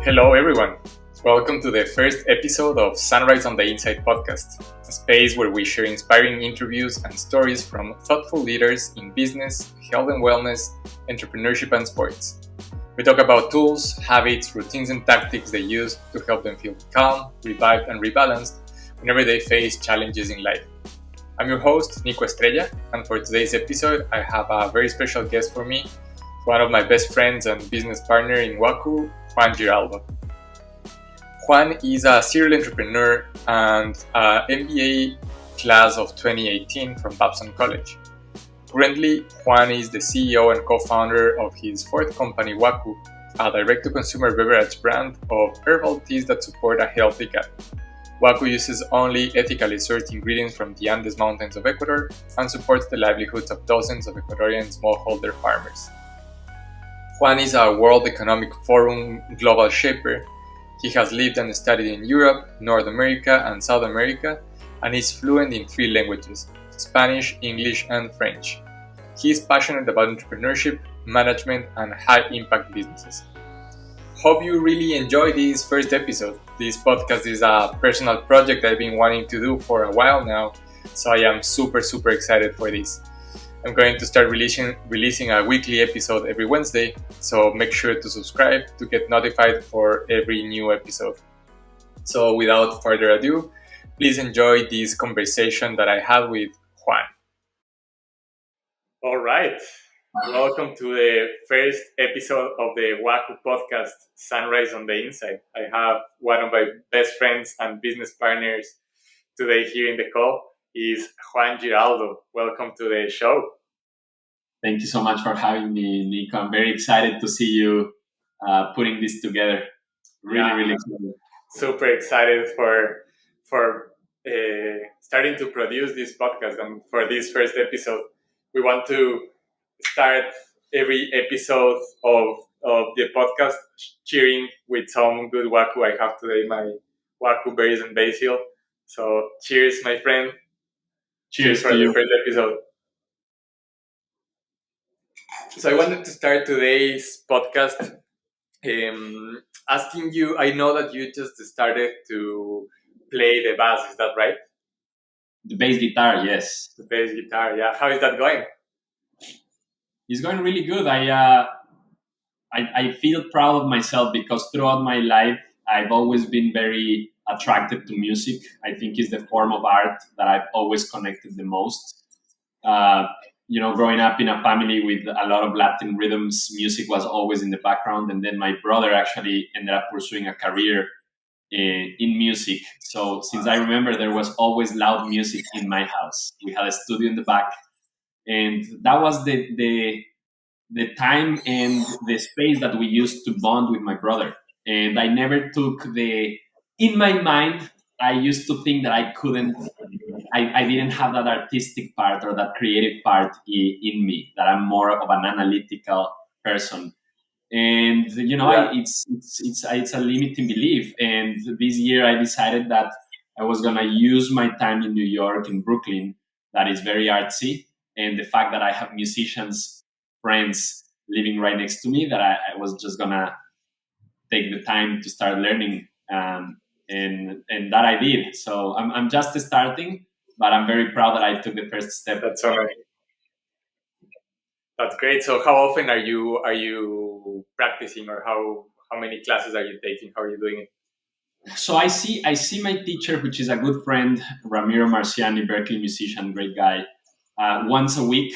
Hello, everyone. Welcome to the first episode of Sunrise on the Inside podcast, a space where we share inspiring interviews and stories from thoughtful leaders in business, health and wellness, entrepreneurship, and sports. We talk about tools, habits, routines, and tactics they use to help them feel calm, revived, and rebalanced whenever they face challenges in life. I'm your host, Nico Estrella, and for today's episode, I have a very special guest for me, one of my best friends and business partner in Waku, Juan Giraldo. Juan is a serial entrepreneur and an MBA class of 2018 from Babson College. Currently, Juan is the CEO and co-founder of his fourth company, Waku, a direct-to-consumer beverage brand of herbal teas that support a healthy gut. Waku uses only ethically sourced ingredients from the Andes Mountains of Ecuador and supports the livelihoods of dozens of Ecuadorian smallholder farmers. Juan is a World Economic Forum global shaper. He has lived and studied in Europe, North America, and South America, and is fluent in 3 languages: Spanish, English, and French. He is passionate about entrepreneurship, management, and high-impact businesses. Hope you really enjoy this first episode. This podcast is a personal project I've been wanting to do for a while now, so I am super excited for this. I'm going to start releasing a weekly episode every Wednesday, so make sure to subscribe to get notified for every new episode. So without further ado, please enjoy this conversation that I had with Juan. All right. Welcome to the first episode of the Waku podcast, Sunrise on the Inside. I have one of my best friends and business partners today here in the call. Is Juan Giraldo. Welcome to the show. Thank you so much for having me, Nico. I'm very excited to see you putting this together. Really excited. Super excited for starting to produce this podcast. And for this first episode, we want to start every episode of the podcast cheering with some good Waku. I have today my Waku berries and basil. So cheers, my friend. Cheers for to the you. first episode. So I wanted to start today's podcast asking you, I know that you just started to play the bass, is that right? The bass guitar, yes. The bass guitar, yeah. How is that going? It's going really good. I feel proud of myself because throughout my life, I've always been very attracted to music. I think it's the form of art that I've always connected the most. Growing up in a family with a lot of Latin rhythms, music was always in the background. And then my brother actually ended up pursuing a career in music. So since I remember, there was always loud music in my house. We had a studio in the back. And that was the time and the space that we used to bond with my brother. And I never took in my mind, I used to think that I didn't have that artistic part or that creative part in me, that I'm more of an analytical person. And, it's a limiting belief. And this year I decided that I was going to use my time in New York, in Brooklyn, that is very artsy. And the fact that I have musicians, friends living right next to me, that I was just going to take the time to start learning. And that I did. So I'm just starting, but I'm very proud that I took the first step. That's all right. That's great. So how often are you practicing, or how many classes are you taking? How are you doing it? So I see my teacher, which is a good friend, Ramiro Marciani, Berkeley musician, great guy, once a week,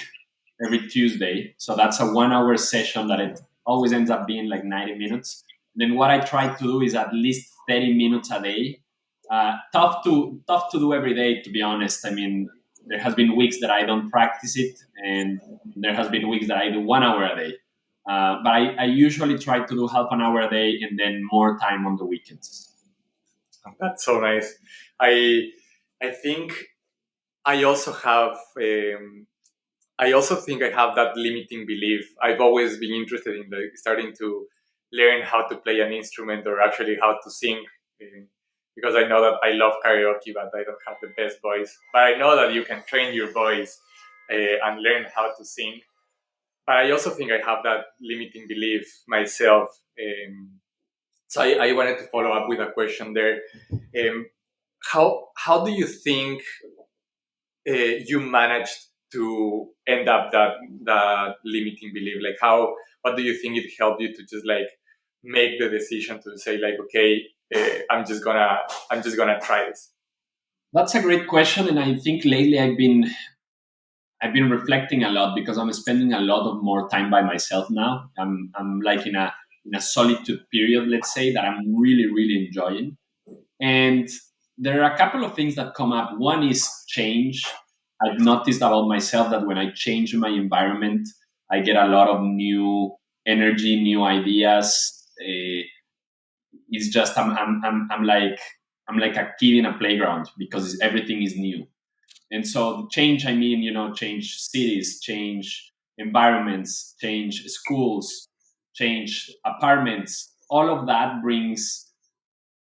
every Tuesday. So that's a 1-hour session that it always ends up being like 90 minutes. Then what I try to do is at least 30 minutes a day. Tough to do every day, to be honest. I mean, there has been weeks that I don't practice it, and there has been weeks that I do 1 hour a day. But I usually try to do half an hour a day and then more time on the weekends. That's so nice. I think I also have. I also think I have that limiting belief. I've always been interested in starting to learn how to play an instrument, or actually how to sing, because I know that I love karaoke, but I don't have the best voice. But I know that you can train your voice and learn how to sing. But I also think I have that limiting belief myself. So I wanted to follow up with a question there. How do you think you managed to end up that limiting belief? Like what do you think it helped you to just like make the decision to say like, okay, I'm just gonna try this? That's a great question, and I think lately I've been reflecting a lot because I'm spending a lot of more time by myself now. I'm like in a solitude period, let's say, that I'm really really enjoying. And there are a couple of things that come up. One is change. I've noticed about myself that when I change my environment, I get a lot of new energy, new ideas. It's just I'm like a kid in a playground because everything is new. And so change, I mean, change cities, change environments, change schools, change apartments. All of that brings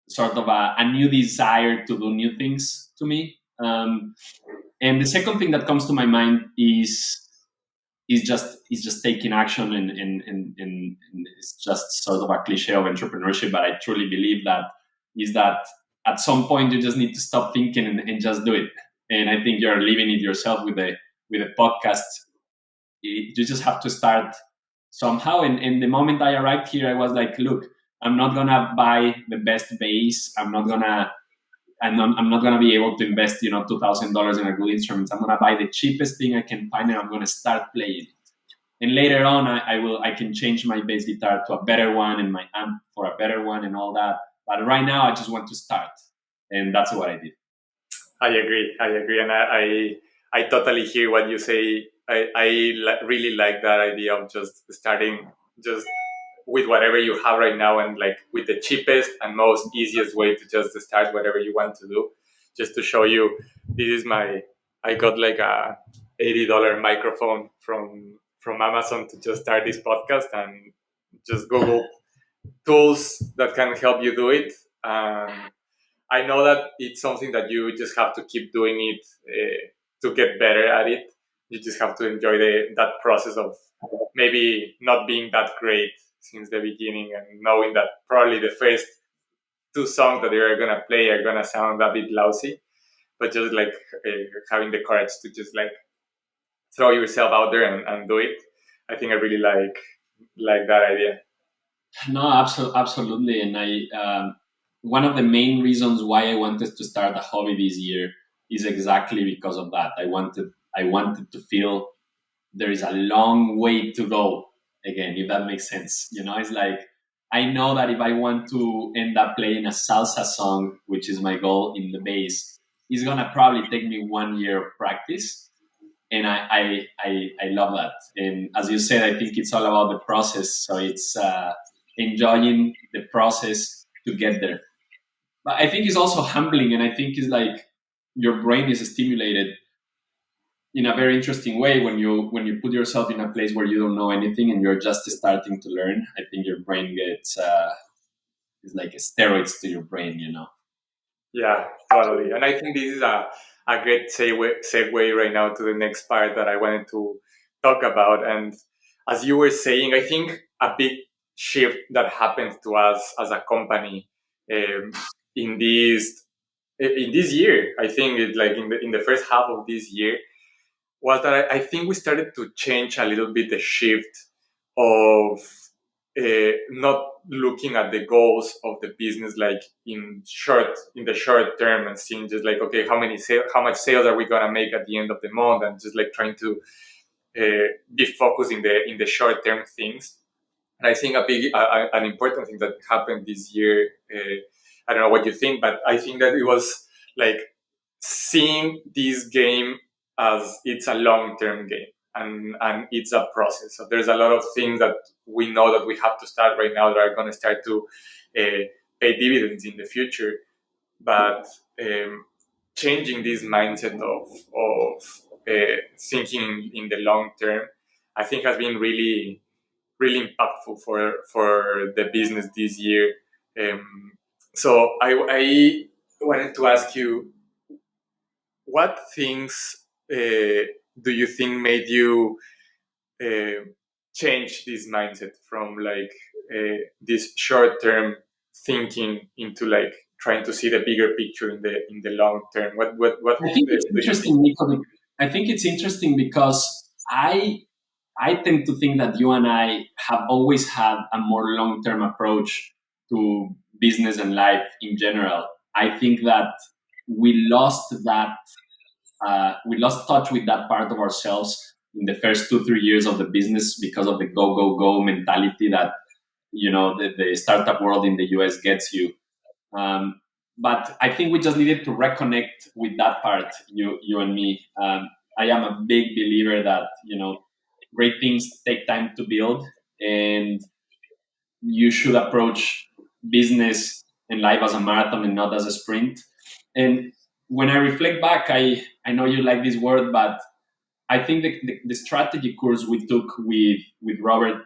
sort of a new desire to do new things to me. And the second thing that comes to my mind is just taking action, and it's just sort of a cliche of entrepreneurship, but I truly believe that at some point you just need to stop thinking and just do it. And I think you're living it yourself with a podcast. You just have to start somehow. And the moment I arrived here, I was like, look, I'm not gonna buy the best bass. I'm not gonna be able to invest, $2,000 in a good instrument. I'm gonna buy the cheapest thing I can find, and I'm gonna start playing. And later on, I can change my bass guitar to a better one and my amp for a better one and all that. But right now, I just want to start, and that's what I did. I agree, and I totally hear what you say. Really like that idea of just starting just with whatever you have right now, and like with the cheapest and most easiest way to just start whatever you want to do. Just to show you, this is I got like a $80 microphone from Amazon to just start this podcast, and just Google tools that can help you do it. I know that it's something that you just have to keep doing it to get better at it. You just have to enjoy that process of maybe not being that great since the beginning, and knowing that probably the first two songs that you're gonna play are gonna sound a bit lousy, but just like having the courage to just like throw yourself out there and do it. I think I really like that idea. No, absolutely. And one of the main reasons why I wanted to start a hobby this year is exactly because of that. I wanted to feel there is a long way to go again, if that makes sense. It's like I know that if I want to end up playing a salsa song, which is my goal in the bass, it's gonna probably take me 1 year of practice. And I love that. And as you said, I think it's all about the process. So it's enjoying the process to get there. But I think it's also humbling, and I think it's like your brain is stimulated in a very interesting way when you put yourself in a place where you don't know anything and you're just starting to learn. I think your brain gets is like steroids to your brain. Yeah, totally. And I think this is a great segue right now to the next part that I wanted to talk about. And as you were saying, I think a big shift that happened to us as a company um, in this year, I think it like in the first half of this year, was that I think we started to change a little bit the shift of not looking at the goals of the business like in the short term, and seeing just like, okay, how much sales are we gonna make at the end of the month, and just like trying to be focused in the short term things. And I think an important thing that happened this year, I don't know what you think, but I think that it was like seeing this game as it's a long term game, and it's a process. So there's a lot of things that we know that we have to start right now that are going to start to uh, pay dividends in the future. But changing this mindset of thinking in the long term, I think has been really really impactful for the business this year. So I wanted to ask you, what things do you think made you uh, change this mindset from like this short term thinking into like trying to see the bigger picture in the long term? What I think it's do you think? interesting, Nico. I think it's interesting because I tend to think that you and I have always had a more long term approach to business and life in general. I think that we lost touch with that part of ourselves in the first 2 3 years of the business because of the go mentality that the startup world in the US gets you. Um, but I think we just needed to reconnect with that part, you and me. I am a big believer that great things take time to build, and you should approach business and life as a marathon and not as a sprint. And when I reflect back, I know you like this word, but I think the strategy course we took with Robert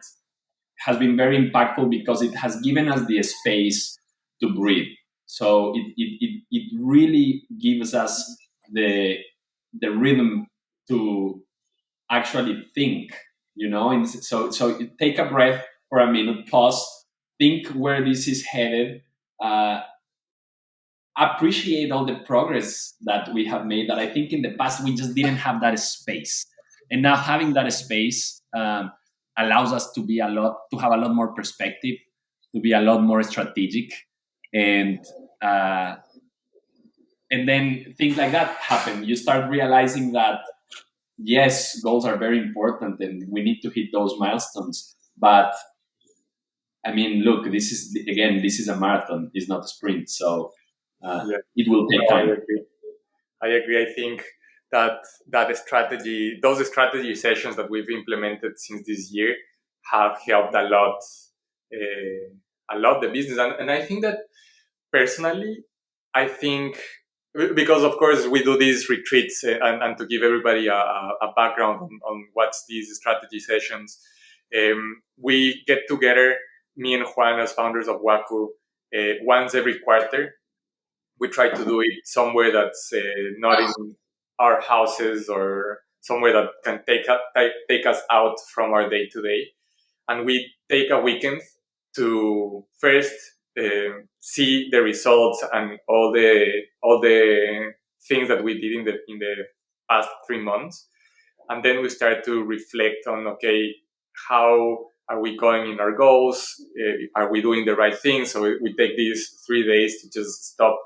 has been very impactful because it has given us the space to breathe. So it really gives us the rhythm to actually think, and so you take a breath for a minute, pause, think where this is headed, uh, appreciate all the progress that we have made that I think in the past we just didn't have that space. And now having that space allows us to have a lot more perspective, to be a lot more strategic, and uh, and then things like that happen. You start realizing that yes, goals are very important and we need to hit those milestones. But I mean, look, this is a marathon, it's not a sprint. So Yeah, it will no, take I time. agree. I agree. I think that strategy, those strategy sessions that we've implemented since this year, have helped a lot the business, and I think that personally, I think because of course we do these retreats, and to give everybody a background on what's these strategy sessions, we get together, me and Juan as founders of Waku, once every quarter. We try to do it somewhere that's not in our houses or somewhere that can take us out from our day to day, and we take a weekend to first see the results and all the things that we did in the past 3 months, and then we start to reflect on, okay, how are we going in our goals? Are we doing the right thing? So we take these 3 days to just stop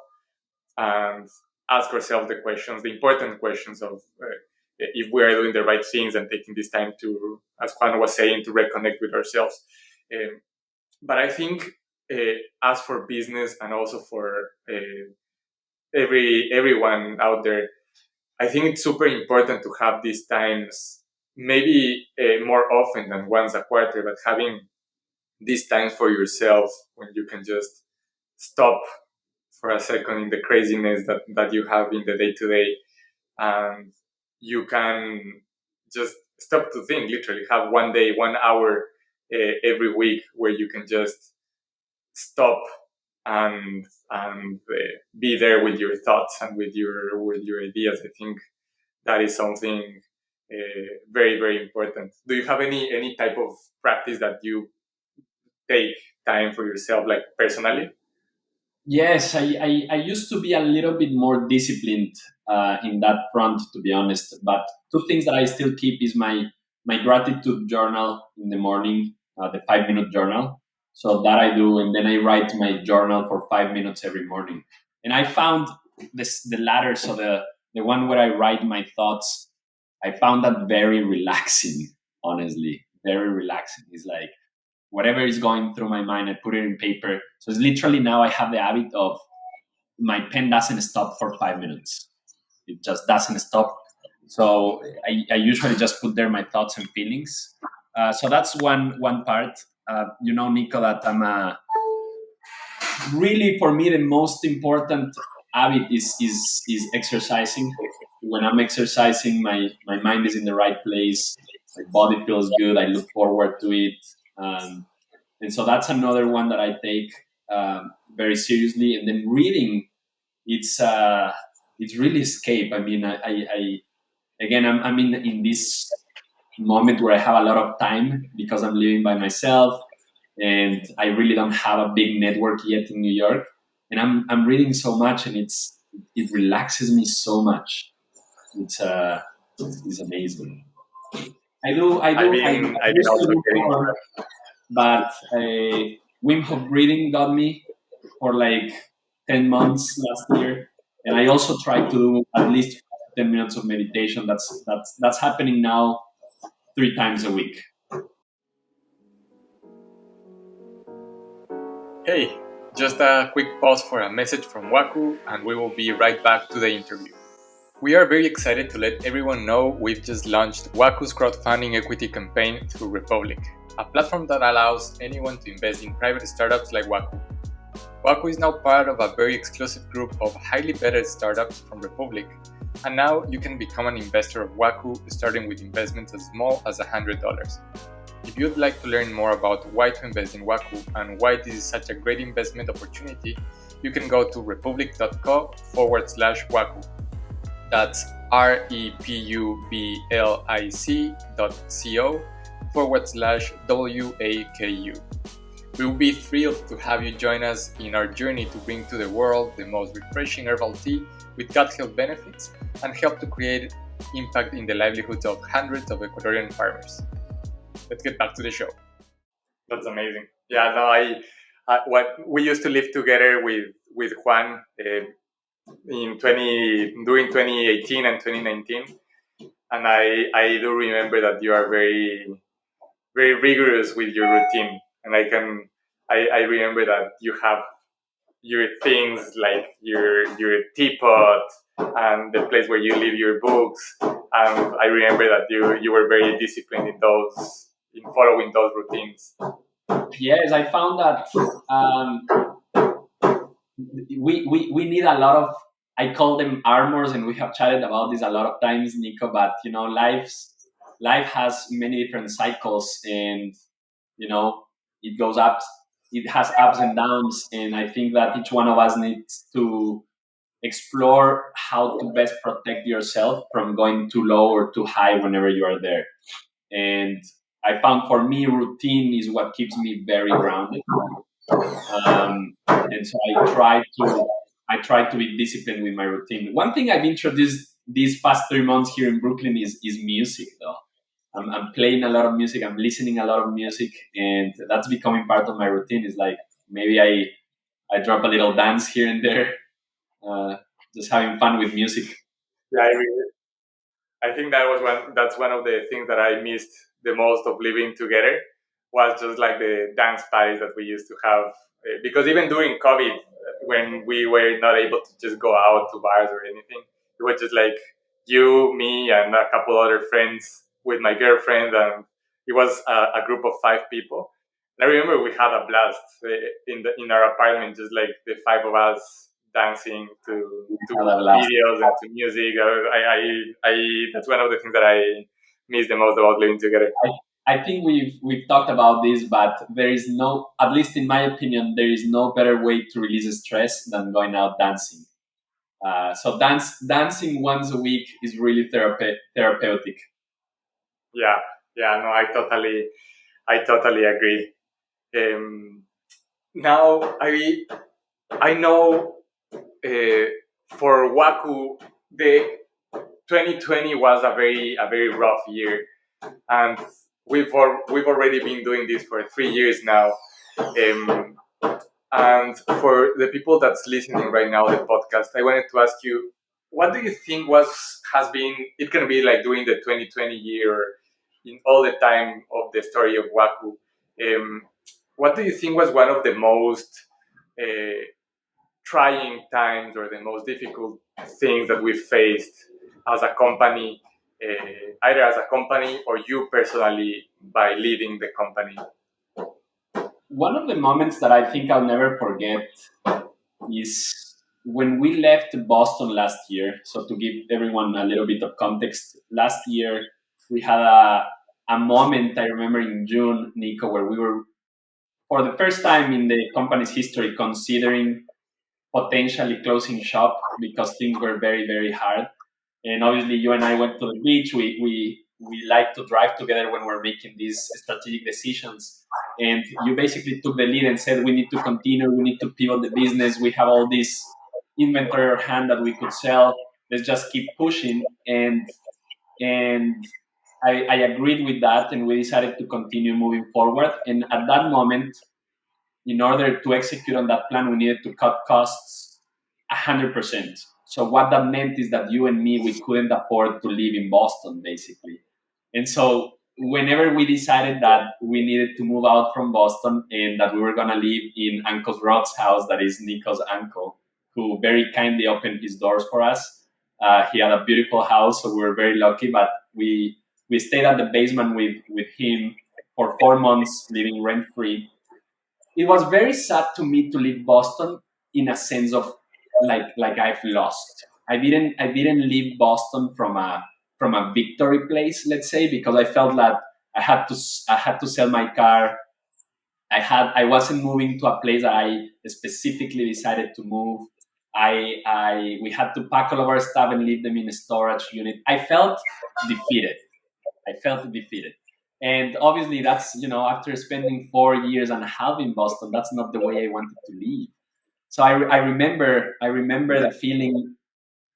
and ask ourselves the important questions of if we are doing the right things and taking this time to, as Juan was saying, to reconnect with ourselves. But I think, as for business and also for everyone out there, I think it's super important to have these times, maybe more often than once a quarter, but having these times for yourself when you can just stop for a second in the craziness that you have in the day to day, and you can just stop to think, literally have one day, 1 hour every week where you can just stop and be there with your thoughts and with your ideas. I think that is something very very important. Do you have any type of practice that you take time for yourself, like personally? Yes, I used to be a little bit more disciplined in that front, to be honest. But two things that I still keep is my gratitude journal in the morning, the 5 minute journal. So that I do, and then I write my journal for 5 minutes every morning. And I found the latter, so the one where I write my thoughts, I found that very relaxing. Honestly, very relaxing. It's like whatever is going through my mind, I put it in paper. So it's literally now I have the habit of my pen doesn't stop for 5 minutes. It just doesn't stop. So I usually just put there my thoughts and feelings. So that's one part. Nico, that really for me the most important habit is exercising. When I'm exercising, my mind is in the right place. My body feels good. I look forward to it. Um, and so that's another one that I take very seriously. And then reading, it's really escape. I mean, I again, I'm in this moment where I have a lot of time because I'm living by myself. and I really don't have a big network yet in New York. And I'm reading so much, and it relaxes me so much. It's amazing. I I've been used to also do getting into more, but Wim Hof breathing got me for like 10 months last year. And I also try to do at least 10 minutes of meditation. That's happening now 3 times a week. Hey, just a quick pause for a message from Waku, and we will be right back to the interview. We are very excited to let everyone know we've just launched Waku's crowdfunding equity campaign through Republic, a platform that allows anyone to invest in private startups like Waku. Waku is now part of a very exclusive group of highly vetted startups from Republic, and now you can become an investor of Waku starting with investments as small as $100. If you'd like to learn more about why to invest in Waku and why this is such a great investment opportunity, you can go to republic.co/Waku. That's republic.co/WAKU. We will be thrilled to have you join us in our journey to bring to the world the most refreshing herbal tea with gut health benefits and help to create impact in the livelihoods of hundreds of Ecuadorian farmers. Let's get back to the show. That's amazing. Yeah, no, what we used to live together with Juan in during 2018 and 2019, and I do remember that you are very very rigorous with your routine, and I remember that you have your things like your teapot and the place where you leave your books, and I remember that you were very disciplined in following those routines. Yes, I found that we need a lot of, I call them armors, and we have chatted about this a lot of times, Nico. But life has many different cycles, and it goes up, it has ups and downs, and I think that each one of us needs to explore how to best protect yourself from going too low or too high whenever you are there. And I found for me, routine is what keeps me very grounded. And so I try to be disciplined with my routine. One thing I've introduced these past 3 months here in Brooklyn is music, though. I'm playing a lot of music. I'm listening a lot of music, and that's becoming part of my routine. It's like maybe I drop a little dance here and there, just having fun with music. Yeah, I think that's one of the things that I missed the most of living together was just like the dance parties that we used to have. Because even during COVID, when we were not able to just go out to bars or anything, it was just like you, me, and a couple other friends with my girlfriend, and it was a group of 5 people. And I remember we had a blast in our apartment, just like the 5 of us dancing to videos and to music. That's one of the things that I miss the most about living together. I think we've talked about this, but there is no, at least in my opinion, there is no better way to release stress than going out dancing. So dancing once a week is really therapeutic. Yeah, yeah, no, I totally agree. Now I know for Waku the 2020 was a very rough year, and we've already been doing this for 3 years now. And for the people that's listening right now, the podcast, I wanted to ask you, what do you think has been it can be like during the 2020 year, in all the time of the story of Waku? What do you think was one of the most uh, trying times or the most difficult things that we faced as a company, either as a company or you personally by leading the company? One of the moments that I think I'll never forget is when we left Boston last year. So to give everyone a little bit of context, last year we had a moment, I remember in June, Nico, where we were for the first time in the company's history considering potentially closing shop because things were very, very hard. And obviously you and I went to the beach. We like to drive together when we're making these strategic decisions. and you basically took the lead and said, we need to continue, we need to pivot the business, we have all this inventory on hand that we could sell, let's just keep pushing. And I agreed with that, and we decided to continue moving forward. And at that moment, in order to execute on that plan, we needed to cut costs 100%. So what that meant is that you and me, we couldn't afford to live in Boston, basically. And so whenever we decided that we needed to move out from Boston and that we were going to live in Uncle Rod's house, that is Nico's uncle, who very kindly opened his doors for us. He had a beautiful house, so we were very lucky, but we stayed at the basement with him for 4 months, living rent free. It was very sad to me to leave Boston in a sense of like I've lost. I didn't leave Boston from a victory place, let's say, because I felt that I had to sell my car. I wasn't moving to a place that I specifically decided to move. I we had to pack all of our stuff and leave them in a storage unit. I felt defeated. I felt defeated. And obviously, that's, after spending 4 years and a half in Boston, that's not the way I wanted to leave. So I remember the feeling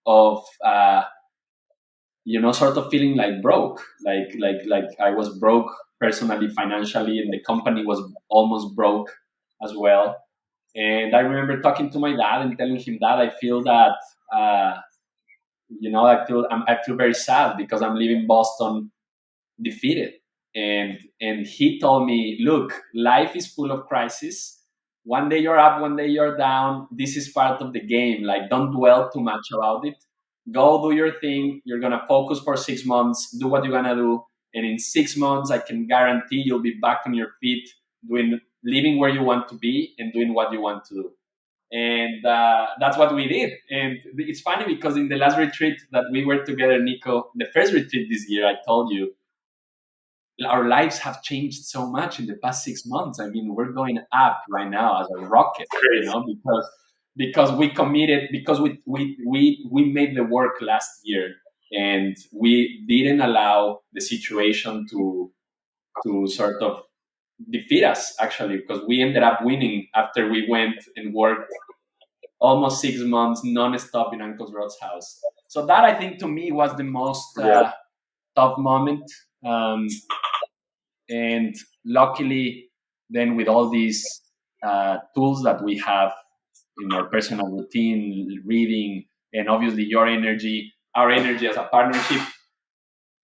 of, sort of feeling like broke, like I was broke personally, financially, and the company was almost broke as well. And I remember talking to my dad and telling him that I feel that, I feel very sad because I'm leaving Boston defeated. And he told me, look, life is full of crises. One day you're up, one day you're down. This is part of the game. Like, don't dwell too much about it. Go do your thing. You're gonna focus for 6 months, do what you're gonna do, and in 6 months I can guarantee you'll be back on your feet, doing living where you want to be and doing what you want to do. And that's what we did. And it's funny because in the last retreat that we were together, Nico, the first retreat this year, I told you our lives have changed so much in the past 6 months. I mean, we're going up right now as a rocket, Crazy. because we committed, because we made the work last year, and we didn't allow the situation to sort of defeat us, actually, because we ended up winning after we went and worked almost 6 months non-stop in Uncle Rod's house. So that, I think, to me was the most Yeah. tough moment. And luckily, then with all these tools that we have in our personal routine, reading, and obviously our energy as a partnership,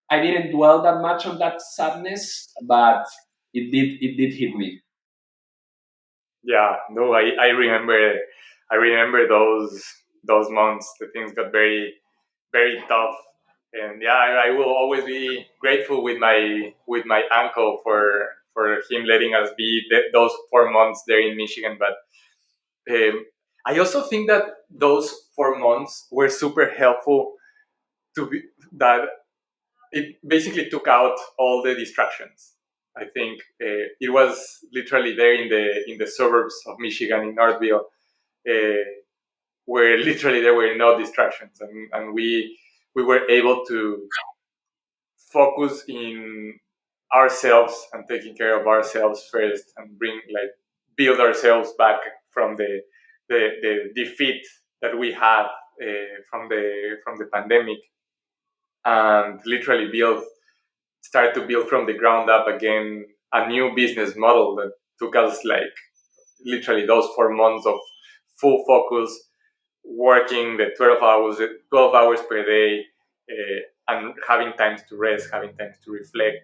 I didn't dwell that much on that sadness, but it did hit me. Yeah, no, I remember those months. The things got very very tough, and yeah, I will always be grateful with my uncle for him letting us be those 4 months there in Michigan. But I also think that those 4 months were super helpful to be that it basically took out all the distractions. I think it was literally there in the suburbs of Michigan in Northville, uh, where literally there were no distractions, and we were able to focus in ourselves and taking care of ourselves first, and build ourselves back from the defeat that we had from the pandemic, and literally start to build from the ground up again a new business model that took us like literally those 4 months of full focus, working the 12 hours per day, and having times to rest, having times to reflect.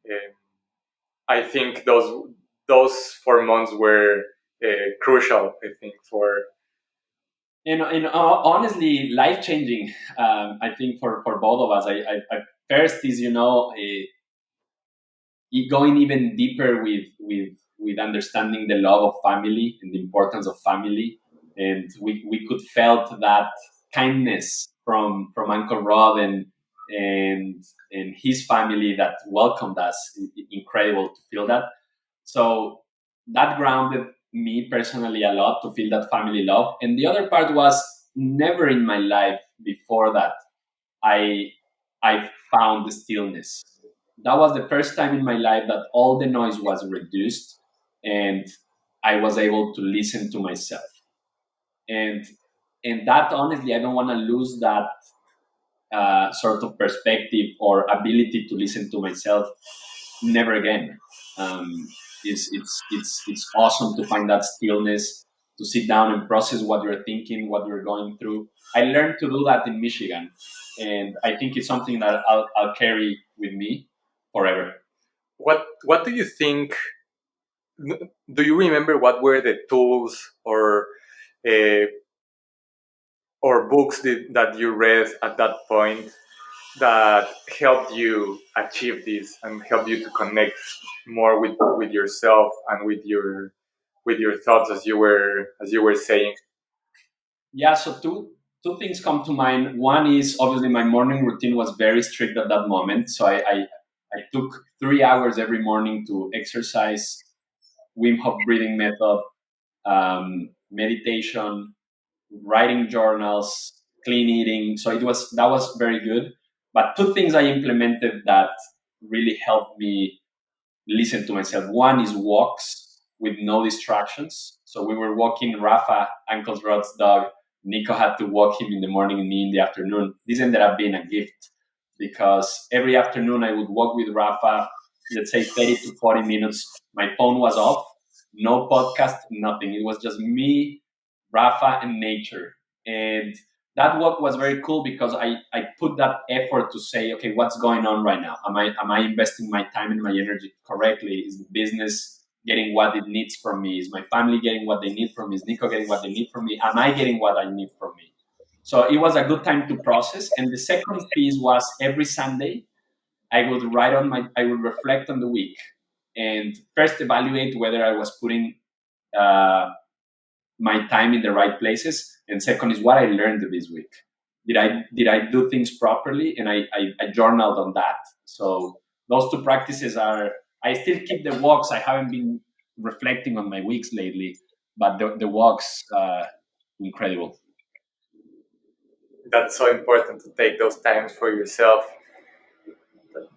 Uh, I think those 4 months were crucial. I think for Honestly, life changing. I think for both of us. I first is, going even deeper with understanding the love of family and the importance of family, and we could felt that kindness from Uncle Rod and his family that welcomed us. Incredible to feel that. So that grounded me personally a lot, to feel that family love. And the other part was, never in my life before that I I found the stillness. That was the first time in my life that all the noise was reduced, and I was able to listen to myself. And that, honestly, I don't want to lose that sort of perspective or ability to listen to myself never again. It's awesome to find that stillness, to sit down and process what you're thinking, what you're going through. I learned to do that in Michigan, and I think it's something that I'll carry with me forever. What do you think? Do you remember what were the tools uh, or books that you read at that point that helped you achieve this and helped you to connect more with yourself and with your thoughts as you were saying? Yeah, so two things come to mind. One is, obviously, my morning routine was very strict at that moment, so I took 3 hours every morning to exercise, Wim Hof breathing method, meditation, writing journals, clean eating. So that was very good. But two things I implemented that really helped me listen to myself. One is walks with no distractions. So we were walking Rafa, Uncle Rod's dog. Nico had to walk him in the morning and me in the afternoon. This ended up being a gift because every afternoon I would walk with Rafa, let's say 30 to 40 minutes. My phone was off, no podcast, nothing. It was just me, Rafa, and nature. And that walk was very cool because I put that effort to say, okay, what's going on right now? Am I investing my time and my energy correctly? Is the business getting what it needs from me? Is my family getting what they need from me? Is Nico getting what they need from me? Am I getting what I need from me? So it was a good time to process. And the second piece was every Sunday, I would reflect on the week and first evaluate whether I was putting uh, my time in the right places, and second is what I learned this week. Did I do things properly? And I journaled on that. So those two practices are. I still keep the walks. I haven't been reflecting on my weeks lately, but the walks, incredible. That's so important to take those times for yourself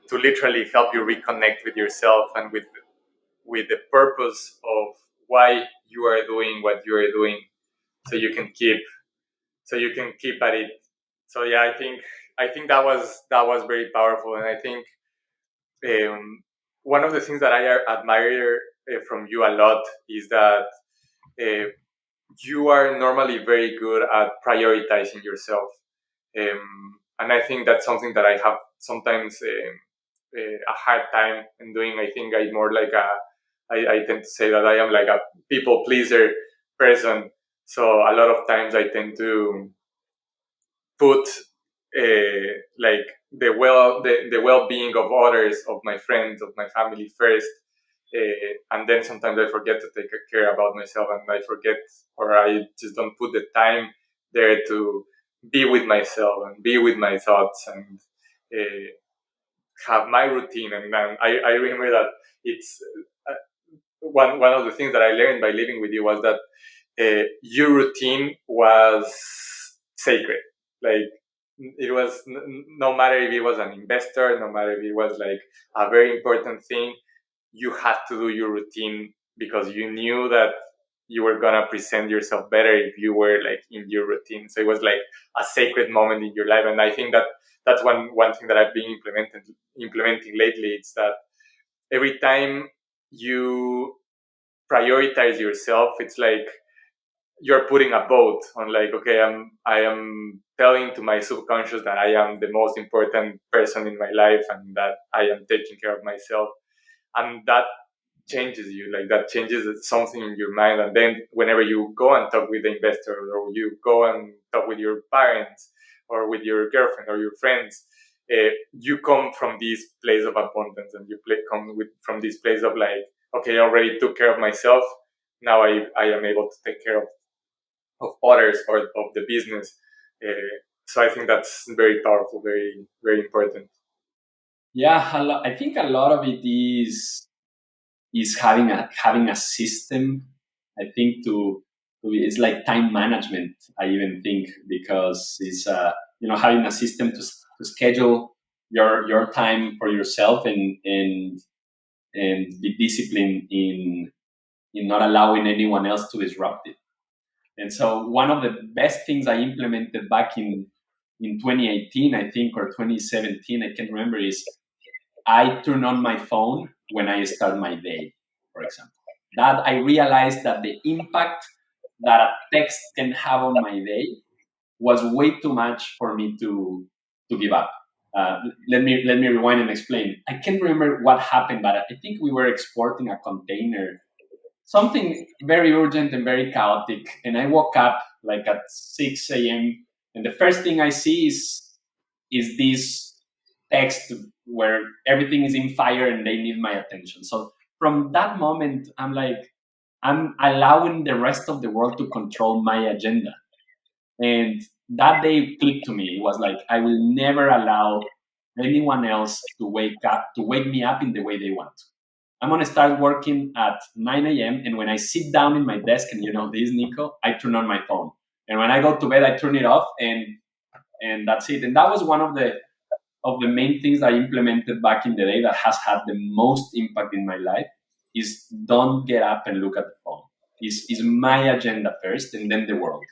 to literally help you reconnect with yourself and with the purpose of why you are doing what you are doing, so you can keep at it. So yeah, I think that was very powerful, and I think um, one of the things that I admire from you a lot is that uh, you are normally very good at prioritizing yourself, and I think that's something that I have sometimes a hard time in doing. I think I'm more like I tend to say that I am like a people pleaser person. So a lot of times I tend to put like the well being of others, of my friends, of my family first, and then sometimes I forget to take care about myself, and I forget or I just don't put the time there to be with myself and be with my thoughts and uh, have my routine. And I remember that it's one of the things that I learned by living with you was that your routine was sacred. Like it was no matter if it was an investor, no matter if it was like a very important thing, you had to do your routine because you knew that you were gonna present yourself better if you were like in your routine. So it was like a sacred moment in your life, and I think that that's one thing that I've been implementing lately. It's that every time you prioritize yourself, it's like you're putting a vote on like, okay, I am telling to my subconscious that I am the most important person in my life and that I am taking care of myself, and that changes you, like that changes something in your mind. And then whenever you go and talk with the investor, or you go and talk with your parents or with your girlfriend or your friends, you come from this place of abundance, and you come from this place of like, okay, I already took care of myself, now I am able to take care of others or of the business. So I think that's very powerful, very very important. Yeah, I think a lot of it is having a system. I think it's like time management. I even think because it's having a system to schedule your time for yourself and be disciplined in not allowing anyone else to disrupt it. And so one of the best things I implemented back in 2018, I think, or 2017, I can't remember, is I turn on my phone when I start my day, for example. That I realized that the impact that a text can have on my day was way too much for me to give up. Let me rewind and explain. I can't remember what happened, but I think we were exporting a container, something very urgent and very chaotic. And I woke up like at 6 a.m. and the first thing I see is this text where everything is in fire and they need my attention. So from that moment, I'm like, I'm allowing the rest of the world to control my agenda. And that day clicked to me. It was like, I will never allow anyone else to wake me up in the way they want to. I'm gonna start working at 9 a.m. and when I sit down in my desk, and you know this, Nico, I turn on my phone. And when I go to bed, I turn it off, and that's it. And that was one of the main things I implemented back in the day that has had the most impact in my life is don't get up and look at the phone. Is my agenda first and then the world.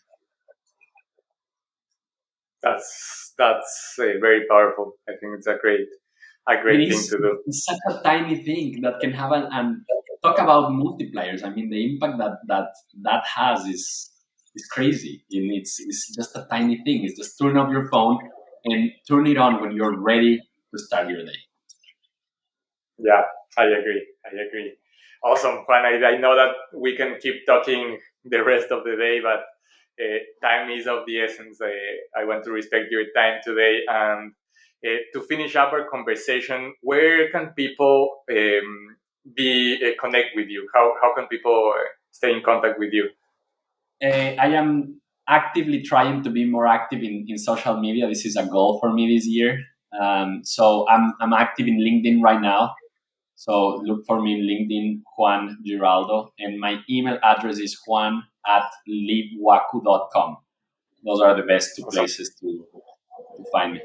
That's very powerful. I think it's a great thing to do. It's such a tiny thing that can have and talk about multipliers. I mean, the impact that has is crazy. And it's just a tiny thing. It's just turn off your phone and turn it on when you're ready to start your day. Yeah, I agree. Awesome, Juan. I know that we can keep talking the rest of the day, but time is of the essence. I want to respect your time today. And to finish up our conversation, where can people connect with you? How can people stay in contact with you? I am actively trying to be more active in social media. This is a goal for me this year. So I'm active in LinkedIn right now. So look for me in LinkedIn, Juan Giraldo. And my email address is juan@livewaku.com. Those are the best two places to find me.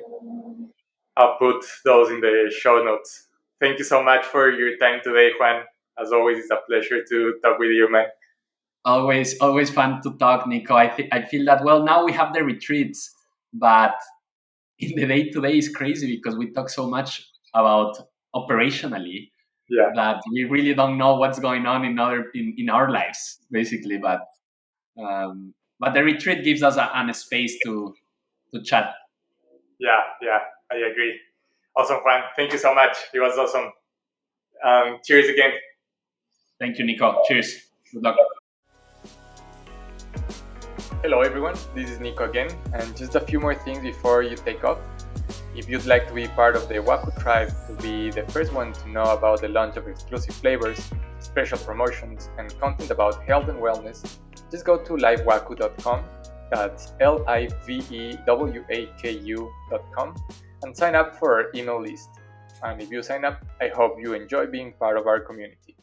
I'll put those in the show notes. Thank you so much for your time today, Juan. As always, it's a pleasure to talk with you, man. Always fun to talk, Nico. I feel that, well, now we have the retreats, but in the day-to-day is crazy because we talk so much about operationally that we really don't know what's going on in our lives, basically. But the retreat gives us a space to chat. Yeah, I agree. Awesome, Juan. Thank you so much. It was awesome. Cheers again. Thank you, Nico. Cheers. Good luck. Hello, everyone. This is Nico again. And just a few more things before you take off. If you'd like to be part of the Waku tribe to be the first one to know about the launch of exclusive flavors, special promotions, and content about health and wellness, just go to livewaku.com. That's livewaku.com and sign up for our email list. And if you sign up, I hope you enjoy being part of our community.